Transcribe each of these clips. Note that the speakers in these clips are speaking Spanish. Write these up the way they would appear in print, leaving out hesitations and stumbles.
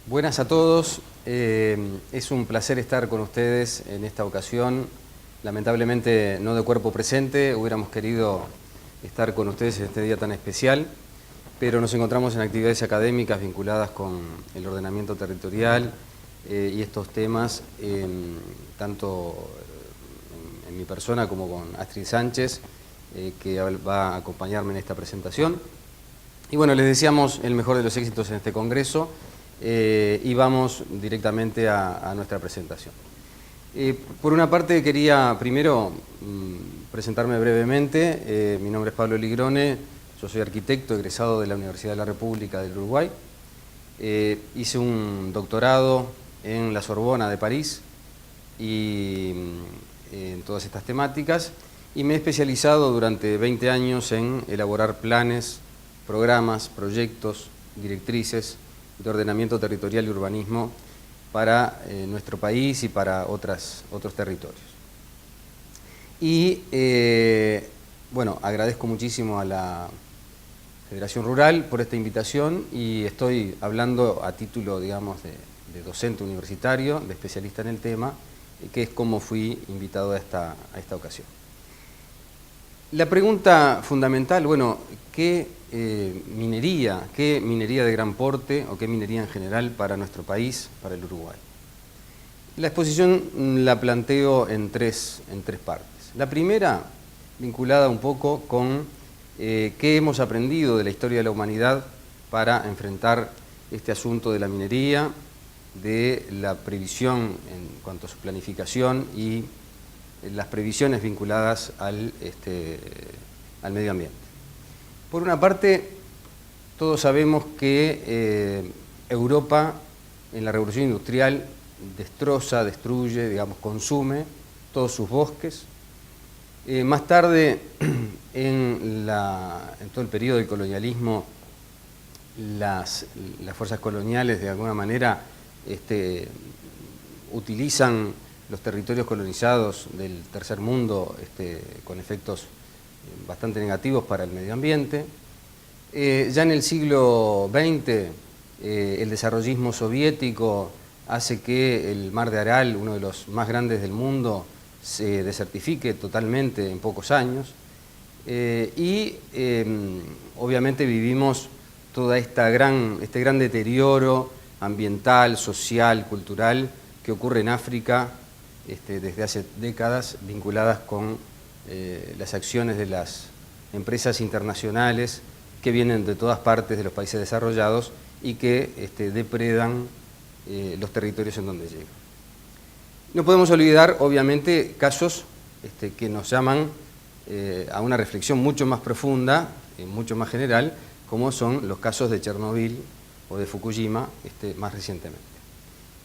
Buenas a todos, es un placer estar con ustedes en esta ocasión, lamentablemente no de cuerpo presente, hubiéramos querido estar con ustedes en este día tan especial, pero nos encontramos en actividades académicas vinculadas con el ordenamiento territorial y estos temas, tanto en mi persona como con Astrid Sánchez, que va a acompañarme en esta presentación. Y bueno, les deseamos el mejor de los éxitos en este congreso. Y vamos directamente a nuestra presentación. Por una parte quería primero presentarme brevemente. Mi nombre es Pablo Ligrone, yo soy arquitecto egresado de la Universidad de la República del Uruguay. Hice un doctorado en la Sorbona de París y en todas estas temáticas y me he especializado durante 20 años en elaborar planes, programas, proyectos, directrices de ordenamiento territorial y urbanismo para nuestro país y para otros territorios. Y bueno, agradezco muchísimo a la Federación Rural por esta invitación y estoy hablando a título, digamos, de docente universitario, de especialista en el tema, que es como fui invitado a esta ocasión. La pregunta fundamental, bueno, ¿qué minería de gran porte o qué minería en general para nuestro país, para el Uruguay? La exposición la planteo en tres partes. La primera, vinculada un poco con qué hemos aprendido de la historia de la humanidad para enfrentar este asunto de la minería, de la previsión en cuanto a su planificación y las previsiones vinculadas al medio ambiente. Por una parte, todos sabemos que Europa en la Revolución Industrial destroza, destruye, digamos, consume todos sus bosques. Más tarde, en todo el periodo del colonialismo, las fuerzas coloniales de alguna manera utilizan los territorios colonizados del tercer mundo con efectos bastante negativos para el medio ambiente. Ya en el siglo XX, el desarrollismo soviético hace que el mar de Aral, uno de los más grandes del mundo, se desertifique totalmente en pocos años. Obviamente vivimos todo este gran deterioro ambiental, social, cultural que ocurre en África desde hace décadas, vinculadas con las acciones de las empresas internacionales que vienen de todas partes de los países desarrollados y que depredan los territorios en donde llegan. No podemos olvidar, obviamente, casos que nos llaman a una reflexión mucho más profunda, mucho más general, como son los casos de Chernobyl o de Fukushima más recientemente.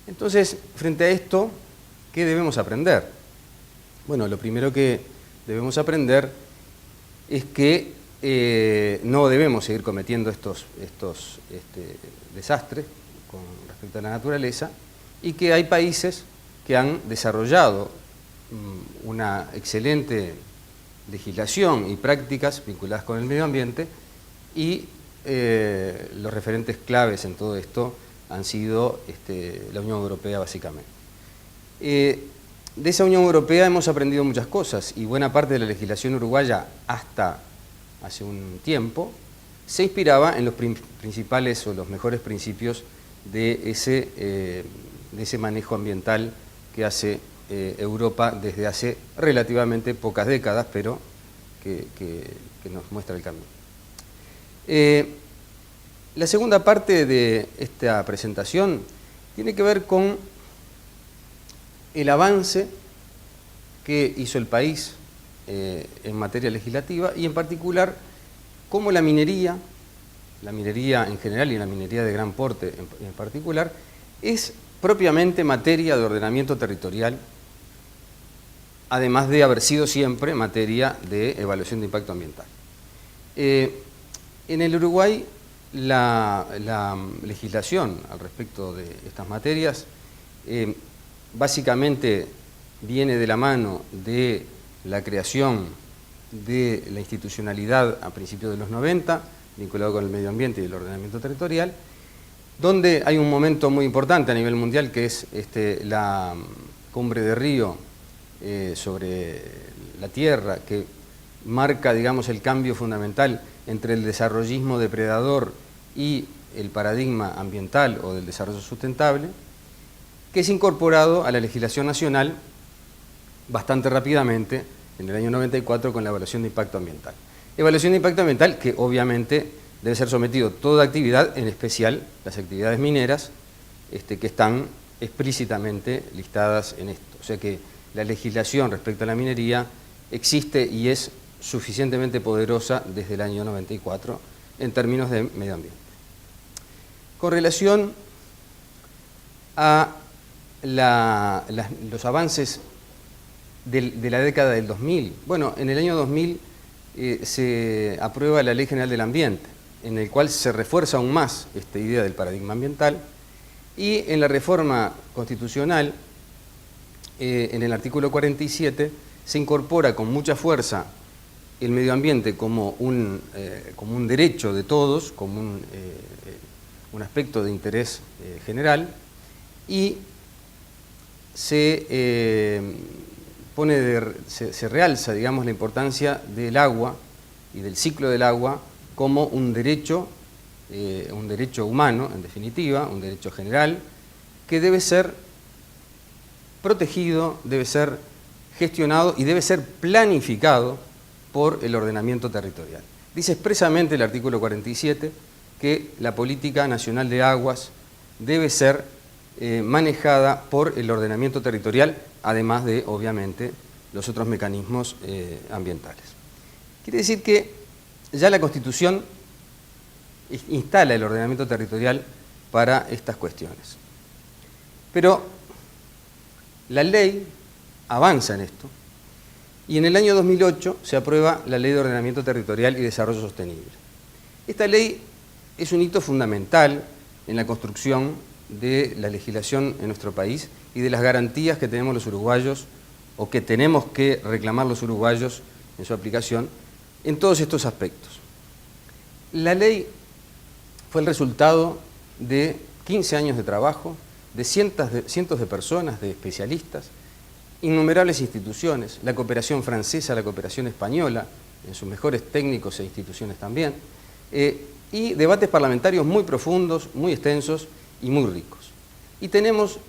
Entonces, frente a esto, ¿qué debemos aprender? Bueno, lo primero que debemos aprender es que no debemos seguir cometiendo estos desastres con respecto a la naturaleza y que hay países que han desarrollado una excelente legislación y prácticas vinculadas con el medio ambiente y los referentes claves en todo esto han sido la Unión Europea básicamente. De esa Unión Europea hemos aprendido muchas cosas y buena parte de la legislación uruguaya hasta hace un tiempo se inspiraba en los principales o los mejores principios de ese manejo ambiental que hace Europa desde hace relativamente pocas décadas, pero que nos muestra el camino. La segunda parte de esta presentación tiene que ver con el avance que hizo el país en materia legislativa y en particular cómo la minería en general y la minería de gran porte en particular, es propiamente materia de ordenamiento territorial, además de haber sido siempre materia de evaluación de impacto ambiental. En el Uruguay, la legislación al respecto de estas materias básicamente viene de la mano de la creación de la institucionalidad a principios de los 90, vinculado con el medio ambiente y el ordenamiento territorial, donde hay un momento muy importante a nivel mundial que es la cumbre de Río sobre la Tierra, que marca, digamos, el cambio fundamental entre el desarrollismo depredador y el paradigma ambiental o del desarrollo sustentable, que es incorporado a la legislación nacional bastante rápidamente en el año 94 con la evaluación de impacto ambiental. Evaluación de impacto ambiental que obviamente debe ser sometido toda actividad, en especial las actividades mineras, que están explícitamente listadas en esto. O sea que la legislación respecto a la minería existe y es suficientemente poderosa desde el año 94 en términos de medio ambiente. Con relación a los avances de la década del 2000, bueno, en el año 2000 se aprueba la Ley General del Ambiente, en el cual se refuerza aún más esta idea del paradigma ambiental, y en la reforma constitucional, en el artículo 47, se incorpora con mucha fuerza el medio ambiente como un derecho de todos, como un aspecto de interés general, y se realza, digamos, la importancia del agua y del ciclo del agua como un derecho humano, en definitiva, un derecho general, que debe ser protegido, debe ser gestionado y debe ser planificado por el ordenamiento territorial. Dice expresamente el artículo 47 que la política nacional de aguas debe ser manejada por el ordenamiento territorial, además de, obviamente, los otros mecanismos ambientales. Quiere decir que ya la Constitución instala el ordenamiento territorial para estas cuestiones. Pero la ley avanza en esto y en el año 2008 se aprueba la Ley de Ordenamiento Territorial y Desarrollo Sostenible. Esta ley es un hito fundamental en la construcción de la legislación en nuestro país y de las garantías que tenemos los uruguayos o que tenemos que reclamar los uruguayos en su aplicación en todos estos aspectos. La ley fue el resultado de 15 años de trabajo, de cientos de personas, de especialistas, innumerables instituciones, la cooperación francesa, la cooperación española, en sus mejores técnicos e instituciones también, y debates parlamentarios muy profundos, muy extensos y muy ricos. Y tenemos,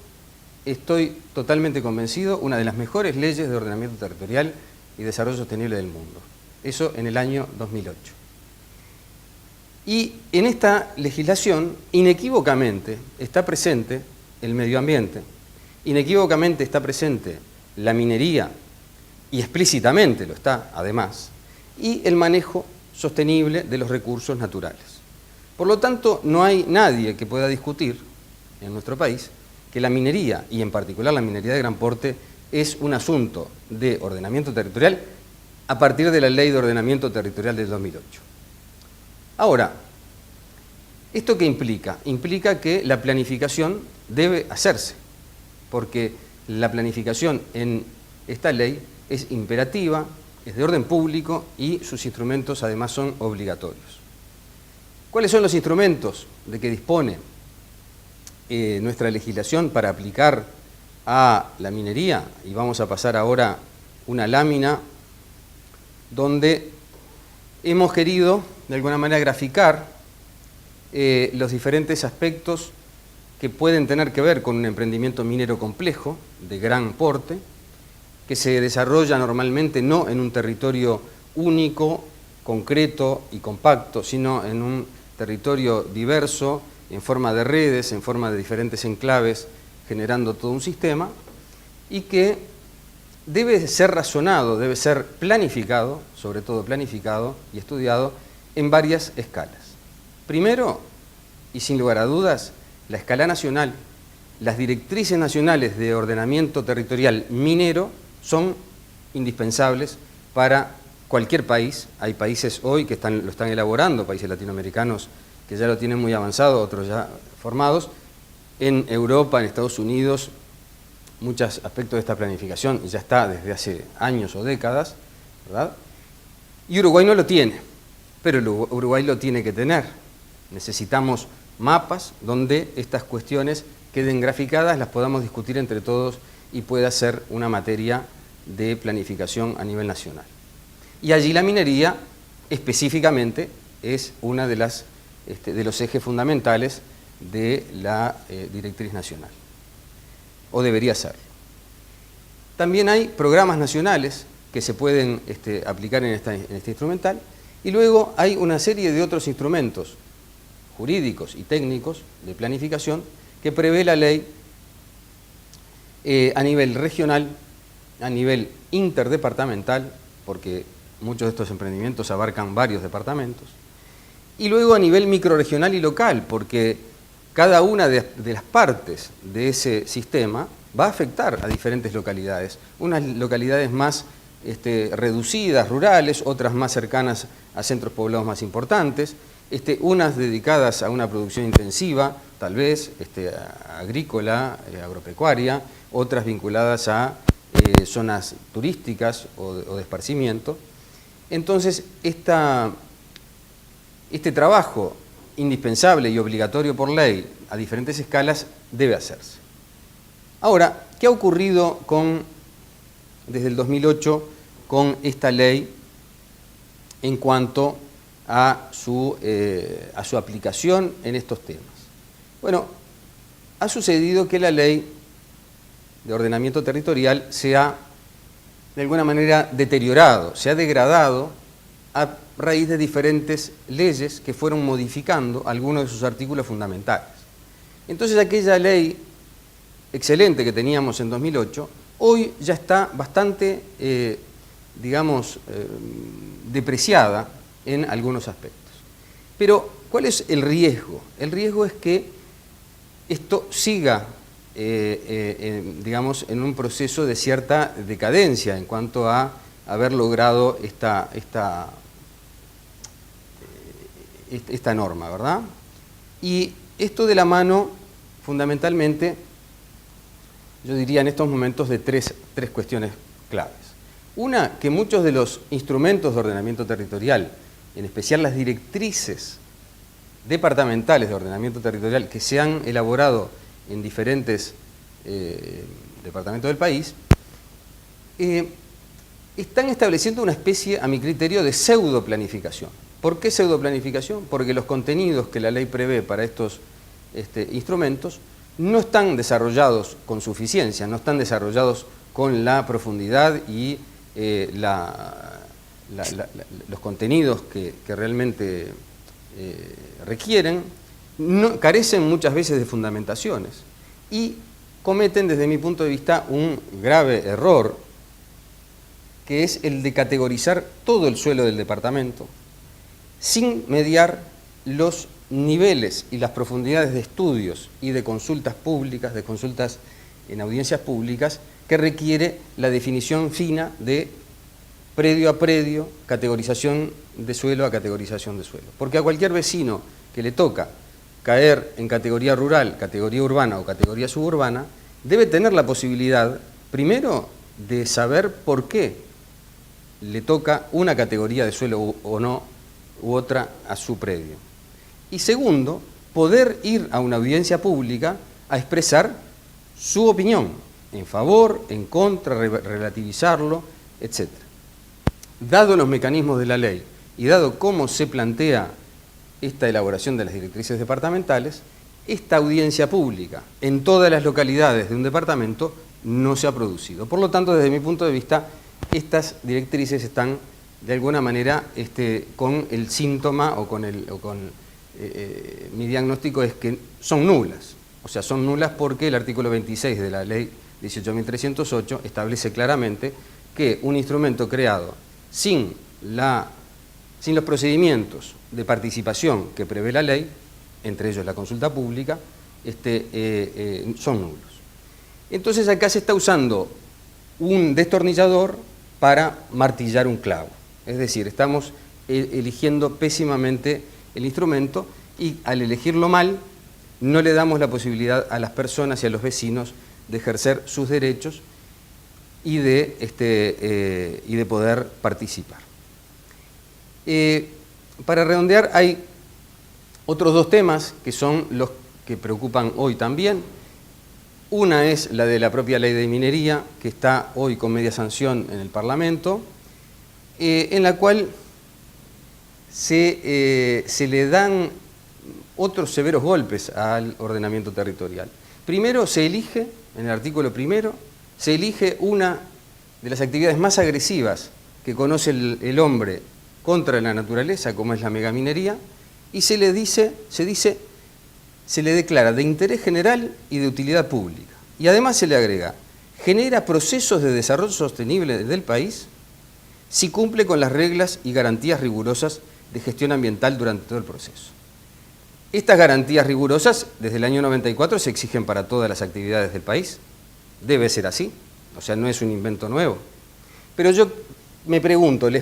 estoy totalmente convencido, una de las mejores leyes de ordenamiento territorial y desarrollo sostenible del mundo. Eso en el año 2008. Y en esta legislación, inequívocamente, está presente el medio ambiente, inequívocamente está presente la minería, y explícitamente lo está, además, y el manejo sostenible de los recursos naturales. Por lo tanto, no hay nadie que pueda discutir en nuestro país que la minería, y en particular la minería de gran porte, es un asunto de ordenamiento territorial a partir de la Ley de Ordenamiento Territorial del 2008. Ahora, ¿esto qué implica? Implica que la planificación debe hacerse, porque la planificación en esta ley es imperativa, es de orden público y sus instrumentos además son obligatorios. ¿Cuáles son los instrumentos de que dispone nuestra legislación para aplicar a la minería? Y vamos a pasar ahora una lámina donde hemos querido de alguna manera graficar los diferentes aspectos que pueden tener que ver con un emprendimiento minero complejo, de gran porte, que se desarrolla normalmente no en un territorio único, concreto y compacto, sino en un territorio diverso, en forma de redes, en forma de diferentes enclaves, generando todo un sistema, y que debe ser razonado, debe ser planificado, sobre todo planificado y estudiado, en varias escalas. Primero, y sin lugar a dudas, la escala nacional, las directrices nacionales de ordenamiento territorial minero son indispensables para cualquier país. Hay países hoy que lo están elaborando, países latinoamericanos que ya lo tienen muy avanzado, otros ya formados. En Europa, en Estados Unidos, muchos aspectos de esta planificación ya está desde hace años o décadas, ¿verdad? Y Uruguay no lo tiene, pero Uruguay lo tiene que tener. Necesitamos mapas donde estas cuestiones queden graficadas, las podamos discutir entre todos y pueda ser una materia de planificación a nivel nacional. Y allí la minería específicamente es una de los ejes fundamentales de la directriz nacional, o debería ser. También hay programas nacionales que se pueden aplicar en este instrumental, y luego hay una serie de otros instrumentos jurídicos y técnicos de planificación que prevé la ley a nivel regional, a nivel interdepartamental, porque muchos de estos emprendimientos abarcan varios departamentos, y luego a nivel microrregional y local, porque cada una de las partes de ese sistema va a afectar a diferentes localidades, unas localidades más reducidas, rurales, otras más cercanas a centros poblados más importantes, unas dedicadas a una producción intensiva, tal vez agrícola, agropecuaria, otras vinculadas a zonas turísticas o de esparcimiento. Entonces, este trabajo indispensable y obligatorio por ley a diferentes escalas debe hacerse. Ahora, ¿qué ha ocurrido desde el 2008 con esta ley en cuanto a su aplicación en estos temas? Bueno, ha sucedido que la ley de ordenamiento territorial se ha, de alguna manera, deteriorado, se ha degradado a raíz de diferentes leyes que fueron modificando algunos de sus artículos fundamentales. Entonces, aquella ley excelente que teníamos en 2008, hoy ya está bastante, depreciada en algunos aspectos. Pero, ¿cuál es el riesgo? El riesgo es que esto siga, en un proceso de cierta decadencia en cuanto a haber logrado esta norma, ¿verdad? Y esto de la mano, fundamentalmente, yo diría en estos momentos de tres cuestiones claves. Una, que muchos de los instrumentos de ordenamiento territorial, en especial las directrices departamentales de ordenamiento territorial que se han elaborado en diferentes departamentos del país, están estableciendo una especie, a mi criterio, de pseudoplanificación. ¿Por qué pseudoplanificación? Porque los contenidos que la ley prevé para estos instrumentos no están desarrollados con suficiencia, no están desarrollados con la profundidad y los contenidos que realmente requieren, carecen muchas veces de fundamentaciones y cometen, desde mi punto de vista, un grave error, que es el de categorizar todo el suelo del departamento sin mediar los niveles y las profundidades de estudios y de consultas públicas, de consultas en audiencias públicas, que requiere la definición fina de predio a predio, categorización de suelo a categorización de suelo. Porque a cualquier vecino que le toca caer en categoría rural, categoría urbana o categoría suburbana, debe tener la posibilidad, primero, de saber por qué le toca una categoría de suelo o no, u otra a su predio. Y segundo, poder ir a una audiencia pública a expresar su opinión, en favor, en contra, relativizarlo, etc. Dado los mecanismos de la ley y dado cómo se plantea esta elaboración de las directrices departamentales, esta audiencia pública en todas las localidades de un departamento no se ha producido. Por lo tanto, desde mi punto de vista, estas directrices están de alguna manera con el síntoma mi diagnóstico es que son nulas. O sea, son nulas porque el artículo 26 de la ley 18.308 establece claramente que un instrumento creado sin los procedimientos de participación que prevé la ley, entre ellos la consulta pública, son nulos. Entonces acá se está usando un destornillador para martillar un clavo. Es decir, estamos eligiendo pésimamente el instrumento y al elegirlo mal no le damos la posibilidad a las personas y a los vecinos de ejercer sus derechos y de poder participar. Para redondear, hay Otros dos temas que son los que preocupan hoy también. Una es la de la propia ley de minería, que está hoy con media sanción en el Parlamento, en la cual se le dan otros severos golpes al ordenamiento territorial. Primero se elige, en el artículo primero, se elige una de las actividades más agresivas que conoce el hombre contra la naturaleza, como es la megaminería, y se le declara de interés general y de utilidad pública. Y además se le agrega, genera procesos de desarrollo sostenible del país si cumple con las reglas y garantías rigurosas de gestión ambiental durante todo el proceso. Estas garantías rigurosas, desde el año 94, se exigen para todas las actividades del país. Debe ser así, o sea, no es un invento nuevo. Pero yo les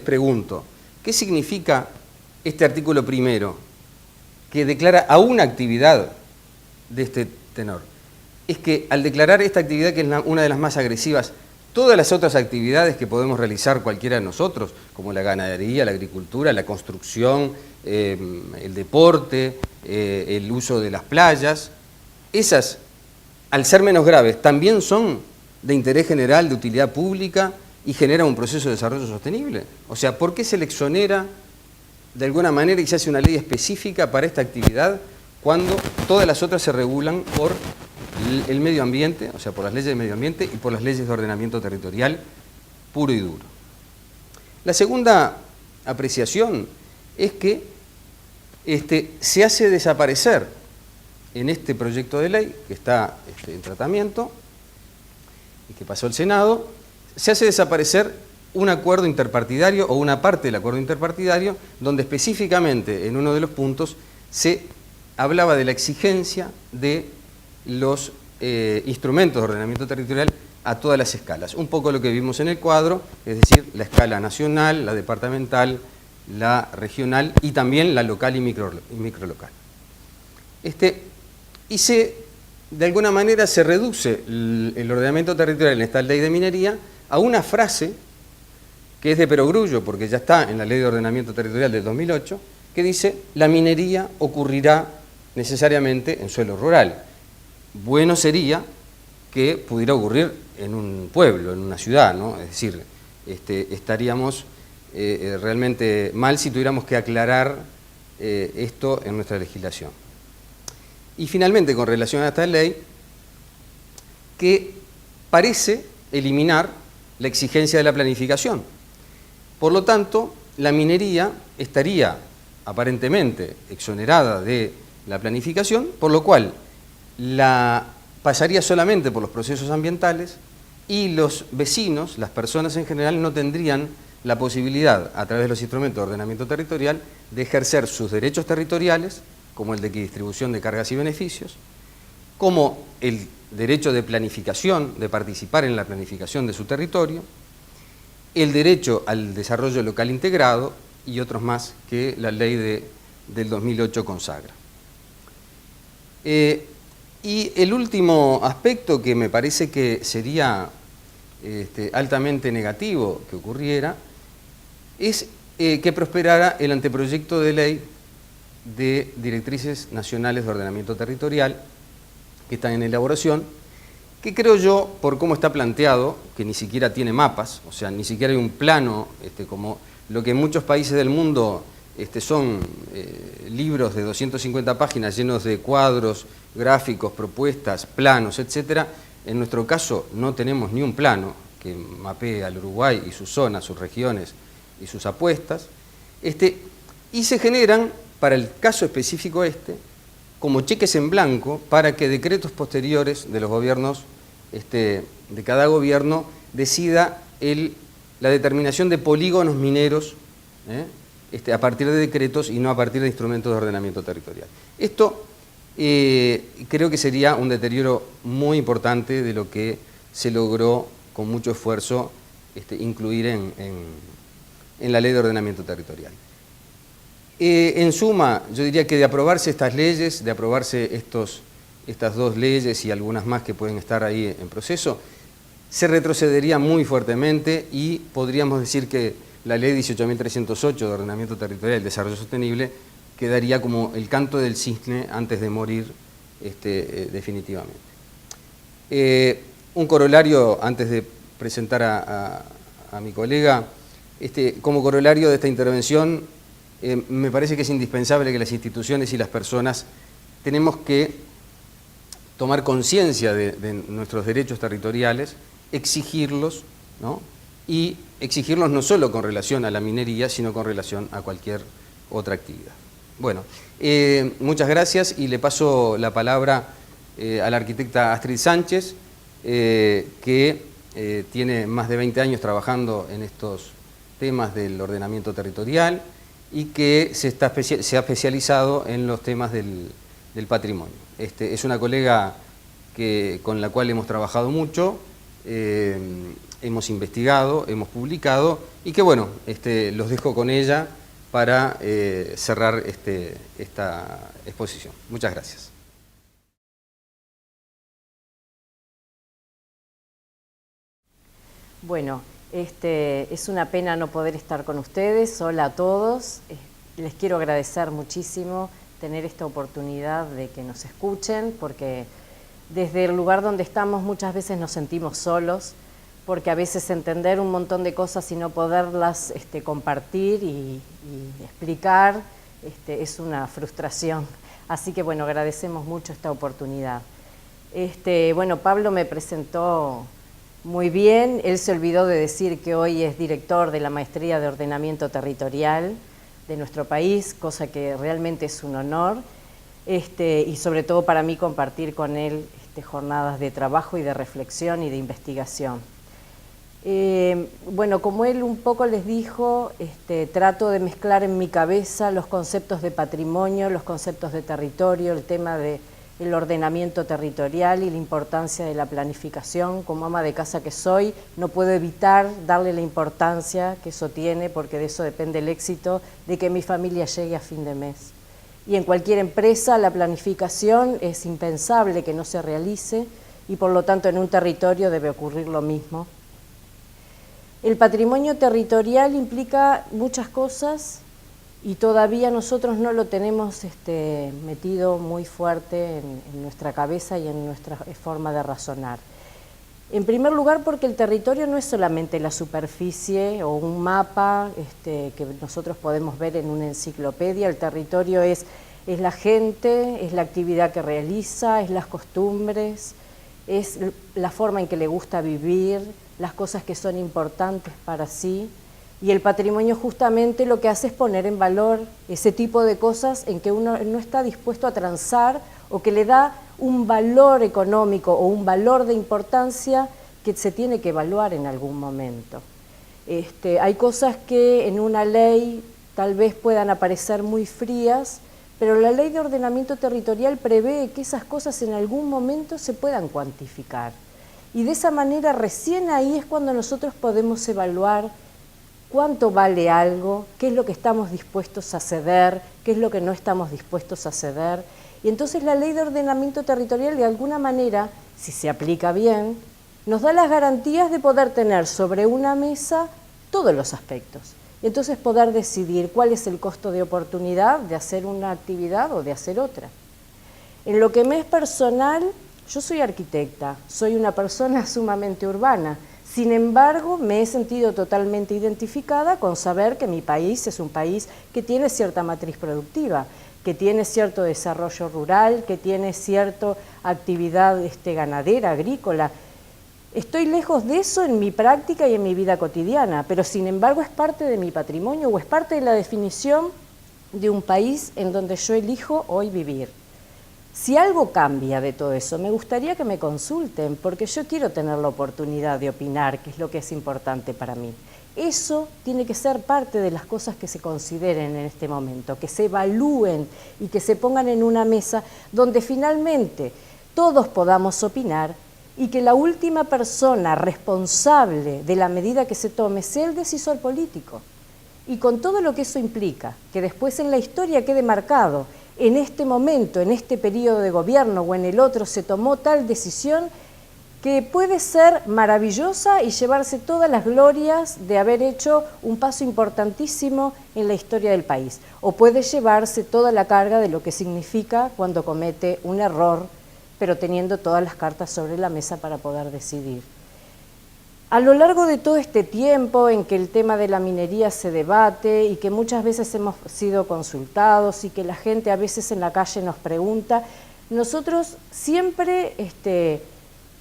pregunto, ¿qué significa este artículo primero que declara a una actividad de este tenor? Es que al declarar esta actividad, que es una de las más agresivas, todas las otras actividades que podemos realizar cualquiera de nosotros, como la ganadería, la agricultura, la construcción, el deporte, el uso de las playas, esas, al ser menos graves, también son de interés general, de utilidad pública y generan un proceso de desarrollo sostenible. O sea, ¿por qué se le exonera de alguna manera y se hace una ley específica para esta actividad cuando todas las otras se regulan por el medio ambiente, o sea, por las leyes de medio ambiente y por las leyes de ordenamiento territorial puro y duro? La segunda apreciación es que se hace desaparecer en este proyecto de ley que está en tratamiento y que pasó al Senado, se hace desaparecer un acuerdo interpartidario o una parte del acuerdo interpartidario donde específicamente en uno de los puntos se hablaba de la exigencia de los instrumentos de ordenamiento territorial a todas las escalas. Un poco lo que vimos en el cuadro, es decir, la escala nacional, la departamental, la regional y también la local y microlocal. De alguna manera se reduce el ordenamiento territorial en esta ley de minería a una frase que es de perogrullo, porque ya está en la ley de ordenamiento territorial del 2008, que dice: la minería ocurrirá necesariamente en suelo rural. Bueno sería que pudiera ocurrir en un pueblo, en una ciudad, ¿no? Es decir, estaríamos realmente mal si tuviéramos que aclarar esto en nuestra legislación. Y finalmente, con relación a esta ley, que parece eliminar la exigencia de la planificación. Por lo tanto, la minería estaría aparentemente exonerada de la planificación, por lo cual pasaría solamente por los procesos ambientales y los vecinos, las personas en general, no tendrían la posibilidad, a través de los instrumentos de ordenamiento territorial, de ejercer sus derechos territoriales, como el de distribución de cargas y beneficios, como el derecho de planificación, de participar en la planificación de su territorio, el derecho al desarrollo local integrado y otros más que la ley del 2008 consagra. Y el último aspecto que me parece que sería altamente negativo que ocurriera es que prosperara el anteproyecto de ley de directrices nacionales de ordenamiento territorial que están en elaboración, que creo yo, por cómo está planteado, que ni siquiera tiene mapas, o sea, ni siquiera hay un plano, como lo que en muchos países del mundo son libros de 250 páginas llenos de cuadros, gráficos, propuestas, planos, etc. En nuestro caso no tenemos ni un plano que mapee al Uruguay y sus zonas, sus regiones y sus apuestas, y se generan, para el caso específico como cheques en blanco para que decretos posteriores de los gobiernos, de cada gobierno, decida la determinación de polígonos mineros a partir de decretos y no a partir de instrumentos de ordenamiento territorial. Esto creo que sería un deterioro muy importante de lo que se logró con mucho esfuerzo incluir en la ley de ordenamiento territorial. En suma, yo diría que de aprobarse estas leyes, de aprobarse estas dos leyes y algunas más que pueden estar ahí en proceso, se retrocedería muy fuertemente y podríamos decir que la ley 18.308 de ordenamiento territorial y desarrollo sostenible quedaría como el canto del cisne antes de morir definitivamente. Un corolario, antes de presentar a mi colega, como corolario de esta intervención, me parece que es indispensable que las instituciones y las personas tenemos que tomar conciencia de nuestros derechos territoriales, exigirlos, ¿no? Y exigirlos no solo con relación a la minería, sino con relación a cualquier otra actividad. Bueno, muchas gracias y le paso la palabra a la arquitecta Astrid Sánchez, que tiene más de 20 años trabajando en estos temas del ordenamiento territorial y que se ha especializado en los temas del patrimonio. Es una colega con la cual hemos trabajado mucho, hemos investigado, hemos publicado y que bueno, los dejo con ella para cerrar esta exposición. Muchas gracias. Bueno, es una pena no poder estar con ustedes. Hola a todos. Les quiero agradecer muchísimo tener esta oportunidad de que nos escuchen, porque desde el lugar donde estamos muchas veces nos sentimos solos, porque a veces entender un montón de cosas y no poderlas compartir y explicar es una frustración. Así que bueno, agradecemos mucho esta oportunidad. Bueno, Pablo me presentó muy bien. Él se olvidó de decir que hoy es director de la Maestría de Ordenamiento Territorial de nuestro país, cosa que realmente es un honor, y sobre todo para mí compartir con él jornadas de trabajo y de reflexión y de investigación. Bueno, como él un poco les dijo, trato de mezclar en mi cabeza los conceptos de patrimonio, los conceptos de territorio, el tema del ordenamiento territorial y la importancia de la planificación. Como ama de casa que soy, no puedo evitar darle la importancia que eso tiene, porque de eso depende el éxito de que mi familia llegue a fin de mes. Y en cualquier empresa la planificación es impensable que no se realice y por lo tanto en un territorio debe ocurrir lo mismo. El patrimonio territorial implica muchas cosas y todavía nosotros no lo tenemos metido muy fuerte en nuestra cabeza y en nuestra forma de razonar. En primer lugar, porque el territorio no es solamente la superficie o un mapa que nosotros podemos ver en una enciclopedia. El territorio es la gente, es la actividad que realiza, es las costumbres, es la forma en que le gusta vivir, las cosas que son importantes para sí. Y el patrimonio justamente lo que hace es poner en valor ese tipo de cosas en que uno no está dispuesto a transar o que le da un valor económico o un valor de importancia que se tiene que evaluar en algún momento. Hay cosas que en una ley tal vez puedan aparecer muy frías, pero la ley de ordenamiento territorial prevé que esas cosas en algún momento se puedan cuantificar. Y de esa manera recién ahí es cuando nosotros podemos evaluar cuánto vale algo, qué es lo que estamos dispuestos a ceder, qué es lo que no estamos dispuestos a ceder. Y entonces la ley de ordenamiento territorial de alguna manera, si se aplica bien, nos da las garantías de poder tener sobre una mesa todos los aspectos. Y entonces poder decidir cuál es el costo de oportunidad de hacer una actividad o de hacer otra. En lo que me es personal, yo soy arquitecta, soy una persona sumamente urbana. Sin embargo, me he sentido totalmente identificada con saber que mi país es un país que tiene cierta matriz productiva, que tiene cierto desarrollo rural, que tiene cierta actividad ganadera, agrícola. Estoy lejos de eso en mi práctica y en mi vida cotidiana, pero sin embargo es parte de mi patrimonio o es parte de la definición de un país en donde yo elijo hoy vivir. Si algo cambia de todo eso, me gustaría que me consulten, porque yo quiero tener la oportunidad de opinar, que es lo que es importante para mí. Eso tiene que ser parte de las cosas que se consideren en este momento, que se evalúen y que se pongan en una mesa donde finalmente todos podamos opinar y que la última persona responsable de la medida que se tome sea el decisor político. Y con todo lo que eso implica, que después en la historia quede marcado, en este momento, en este periodo de gobierno o en el otro se tomó tal decisión, que puede ser maravillosa y llevarse todas las glorias de haber hecho un paso importantísimo en la historia del país, o puede llevarse toda la carga de lo que significa cuando comete un error, pero teniendo todas las cartas sobre la mesa para poder decidir. A lo largo de todo este tiempo en que el tema de la minería se debate y que muchas veces hemos sido consultados y que la gente a veces en la calle nos pregunta, nosotros siempre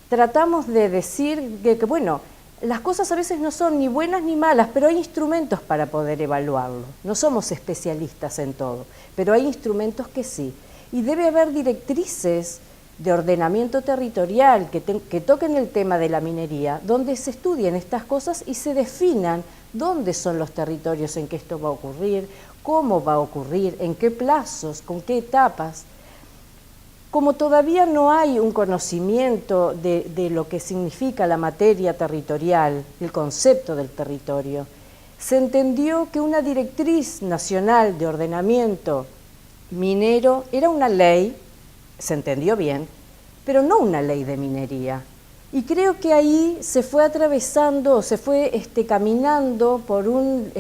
tratamos de decir que, bueno, las cosas a veces no son ni buenas ni malas, pero hay instrumentos para poder evaluarlo. No somos especialistas en todo, pero hay instrumentos que sí. Y debe haber directrices de ordenamiento territorial que toquen el tema de la minería, donde se estudien estas cosas y se definan dónde son los territorios en que esto va a ocurrir, cómo va a ocurrir, en qué plazos, con qué etapas. Como todavía no hay un conocimiento de lo que significa la materia territorial, el concepto del territorio, se entendió que una directriz nacional de ordenamiento minero era una ley, se entendió bien, pero no una ley de minería. Y creo que ahí se fue atravesando, se fue caminando por un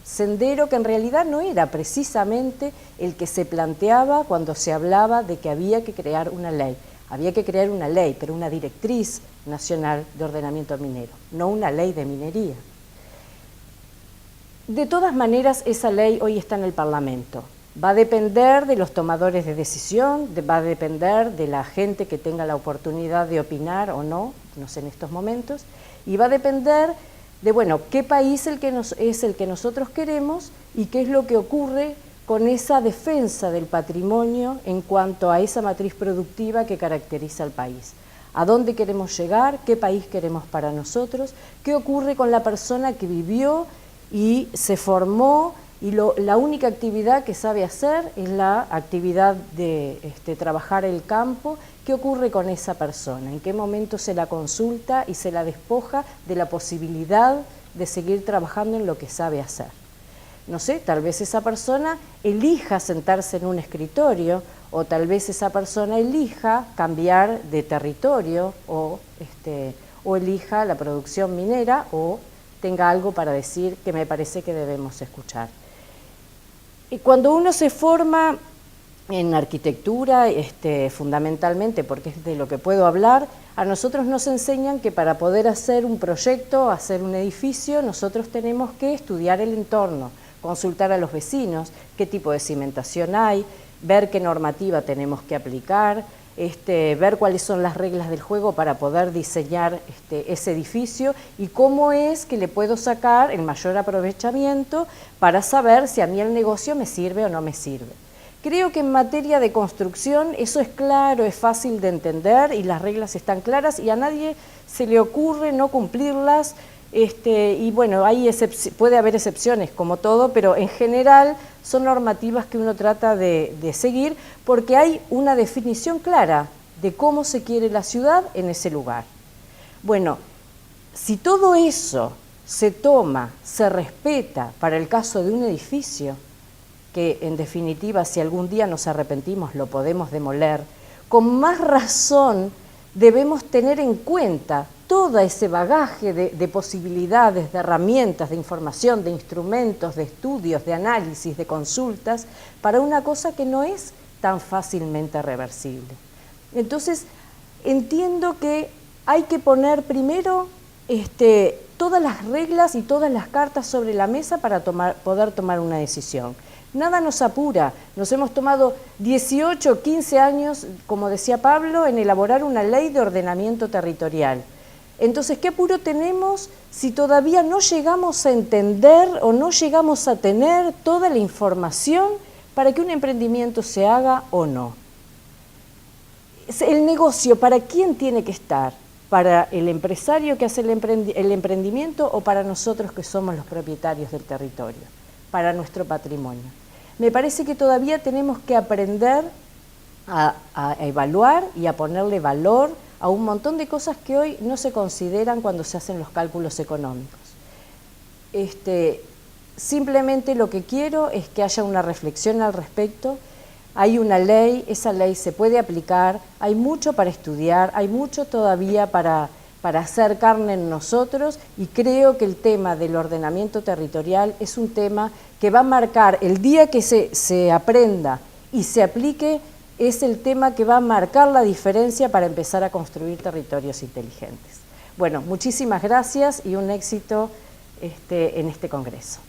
sendero que en realidad no era precisamente el que se planteaba cuando se hablaba de que había que crear una ley. Había que crear una ley, pero una directriz nacional de ordenamiento minero, no una ley de minería. De todas maneras, esa ley hoy está en el Parlamento. Va a depender de los tomadores de decisión, va a depender de la gente que tenga la oportunidad de opinar o no sé, en estos momentos, y va a depender de, bueno, qué país es el que nosotros queremos y qué es lo que ocurre con esa defensa del patrimonio en cuanto a esa matriz productiva que caracteriza al país. ¿A dónde queremos llegar? ¿Qué país queremos para nosotros? ¿Qué ocurre con la persona que vivió y se formó y la única actividad que sabe hacer es la actividad de trabajar el campo? ¿Qué ocurre con esa persona? ¿En qué momento se la consulta y se la despoja de la posibilidad de seguir trabajando en lo que sabe hacer? No sé, tal vez esa persona elija sentarse en un escritorio o tal vez esa persona elija cambiar de territorio o elija la producción minera o tenga algo para decir que me parece que debemos escuchar. Y cuando uno se forma en arquitectura, fundamentalmente, porque es de lo que puedo hablar, a nosotros nos enseñan que para poder hacer un proyecto, hacer un edificio, nosotros tenemos que estudiar el entorno, consultar a los vecinos, qué tipo de cimentación hay, ver qué normativa tenemos que aplicar, ver cuáles son las reglas del juego para poder diseñar ese edificio y cómo es que le puedo sacar el mayor aprovechamiento para saber si a mí el negocio me sirve o no me sirve. Creo que en materia de construcción eso es claro, es fácil de entender y las reglas están claras y a nadie se le ocurre no cumplirlas. Y bueno, puede haber excepciones como todo, pero en general son normativas que uno trata de seguir porque hay una definición clara de cómo se quiere la ciudad en ese lugar. Bueno, si todo eso se toma, se respeta para el caso de un edificio, que en definitiva si algún día nos arrepentimos lo podemos demoler, con más razón debemos tener en cuenta todo ese bagaje de posibilidades, de herramientas, de información, de instrumentos, de estudios, de análisis, de consultas, para una cosa que no es tan fácilmente reversible. Entonces, entiendo que hay que poner primero todas las reglas y todas las cartas sobre la mesa para poder tomar una decisión. Nada nos apura, nos hemos tomado 18 o 15 años, como decía Pablo, en elaborar una ley de ordenamiento territorial. Entonces, ¿qué apuro tenemos si todavía no llegamos a entender o no llegamos a tener toda la información para que un emprendimiento se haga o no? El negocio, ¿para quién tiene que estar? ¿Para el empresario que hace el emprendimiento o para nosotros que somos los propietarios del territorio? Para nuestro patrimonio. Me parece que todavía tenemos que aprender a evaluar y a ponerle valor a un montón de cosas que hoy no se consideran cuando se hacen los cálculos económicos. Simplemente lo que quiero es que haya una reflexión al respecto. Hay una ley, esa ley se puede aplicar, hay mucho para estudiar, hay mucho todavía para hacer carne en nosotros, y creo que el tema del ordenamiento territorial es un tema que va a marcar, el día que se aprenda y se aplique, es el tema que va a marcar la diferencia para empezar a construir territorios inteligentes. Bueno, muchísimas gracias y un éxito en este congreso.